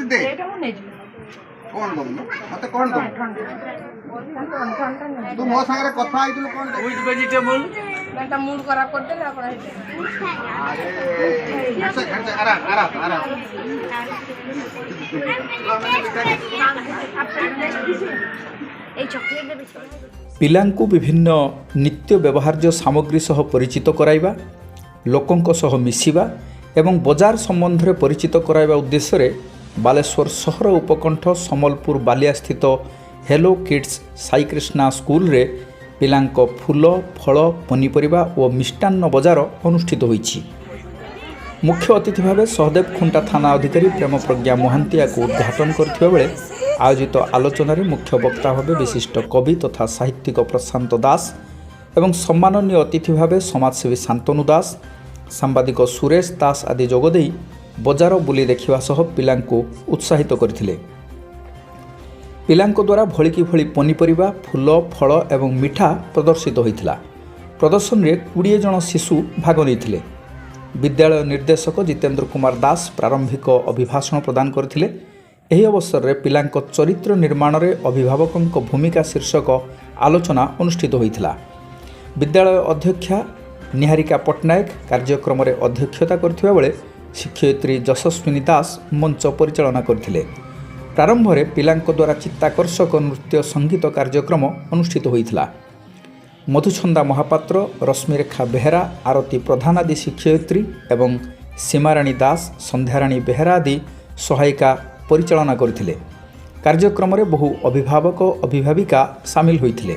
କିଛି ଦେ କଣ ଦବୁ ମତେ କଣ ଦବୁ ତୁ ମୋ ସାଙ୍ଗରେ କଥା ହେଇଥିଲୁ କଣ ୱିଥ୍ ଭେଜିଟେବୁଲ मूड खराब करते ना अपन ପିଲାଙ୍କୁ ବିଭିନ୍ନ ନିତ୍ୟ ବ୍ୟବହାର୍ଯ୍ୟ ସାମଗ୍ରୀ ସହ ପରିଚିତ କରାଇବା, ଲୋକଙ୍କ ସହ ମିଶିବା ଏବଂ ବଜାର ସମ୍ବନ୍ଧରେ ପରିଚିତ କରାଇବା ଉଦ୍ଦେଶ୍ୟରେ ବାଲେଶ୍ୱର ସହର ଉପକଣ୍ଠ ସମ୍ବଲପୁର ବାଲିଆସ୍ଥିତ ହେଲୋ କିଡ୍ସ ସାଇକ୍ରିଷ୍ଣା ସ୍କୁଲରେ ପିଲାଙ୍କ ଫୁଲ, ଫଳ, ପନିପରିବା ଓ ମିଷ୍ଟାନ୍ନ ବଜାର ଅନୁଷ୍ଠିତ ହୋଇଛି। ମୁଖ୍ୟ ଅତିଥି ଭାବେ ସହଦେବ ଖୁଣ୍ଟା ଥାନା ଅଧିକାରୀ ପ୍ରେମ ପ୍ରଜ୍ଞା ମହାନ୍ତି ଏହାକୁ ଉଦ୍ଘାଟନ କରିଥିବା ବେଳେ ଆୟୋଜିତ ଆଲୋଚନାରେ ମୁଖ୍ୟ ବକ୍ତା ଭାବେ ବିଶିଷ୍ଟ କବି ତଥା ସାହିତ୍ୟିକ ପ୍ରଶାନ୍ତ ଦାସ ଏବଂ ସମ୍ମାନନୀୟ ଅତିଥି ଭାବେ ସମାଜସେବୀ ଶାନ୍ତନୁ ଦାସ, ସାମ୍ବାଦିକ ସୁରେଶ ଦାସ ଆଦି ଯୋଗଦେଇ ବଜାର ବୁଲି ଦେଖିବା ସହ ପିଲାଙ୍କୁ ଉତ୍ସାହିତ କରିଥିଲେ। ପିଲାଙ୍କ ଦ୍ୱାରା ଭଳିକି ଭଳି ପନିପରିବା, ଫୁଲ, ଫଳ ଏବଂ ମିଠା ପ୍ରଦର୍ଶିତ ହୋଇଥିଲା। ପ୍ରଦର୍ଶନୀରେ 20 ଜଣ ଶିଶୁ ଭାଗ ନେଇଥିଲେ। ବିଦ୍ୟାଳୟ ନିର୍ଦ୍ଦେଶକ ଜିତେନ୍ଦ୍ର କୁମାର ଦାସ ପ୍ରାରମ୍ଭିକ ଅଭିଭାଷଣ ପ୍ରଦାନ କରିଥିଲେ। ଏହି ଅବସରରେ ପିଲାଙ୍କ ଚରିତ୍ର ନିର୍ମାଣରେ ଅଭିଭାବକଙ୍କ ଭୂମିକା ଶୀର୍ଷକ ଆଲୋଚନା ଅନୁଷ୍ଠିତ ହୋଇଥିଲା। ବିଦ୍ୟାଳୟ ଅଧ୍ୟକ୍ଷା ନିହାରିକା ପଟ୍ଟନାୟକ କାର୍ଯ୍ୟକ୍ରମରେ ଅଧ୍ୟକ୍ଷତା କରିଥିବା ବେଳେ ଶିକ୍ଷୟିତ୍ରୀ ଯଶସ୍ୱିନୀ ଦାସ ମଞ୍ଚ ପରିଚାଳନା କରିଥିଲେ। ପ୍ରାରମ୍ଭରେ ପିଲାଙ୍କ ଦ୍ୱାରା ଚିତ୍ତାକର୍ଷକ ନୃତ୍ୟ ସଙ୍ଗୀତ କାର୍ଯ୍ୟକ୍ରମ ଅନୁଷ୍ଠିତ ହୋଇଥିଲା। ମଧୁଛନ୍ଦା ମହାପାତ୍ର, ରଶ୍ମିରେଖା ବେହେରା, ଆରତୀ ପ୍ରଧାନ ଆଦି ଶିକ୍ଷୟିତ୍ରୀ ଏବଂ ସୀମାରାଣୀ ଦାସ, ସନ୍ଧ୍ୟାରାଣୀ ବେହେରା ଆଦି ସହାୟିକା ପରିଚାଳନା କରିଥିଲେ। କାର୍ଯ୍ୟକ୍ରମରେ ବହୁ ଅଭିଭାବକ ଅଭିଭାବିକା ସାମିଲ ହୋଇଥିଲେ।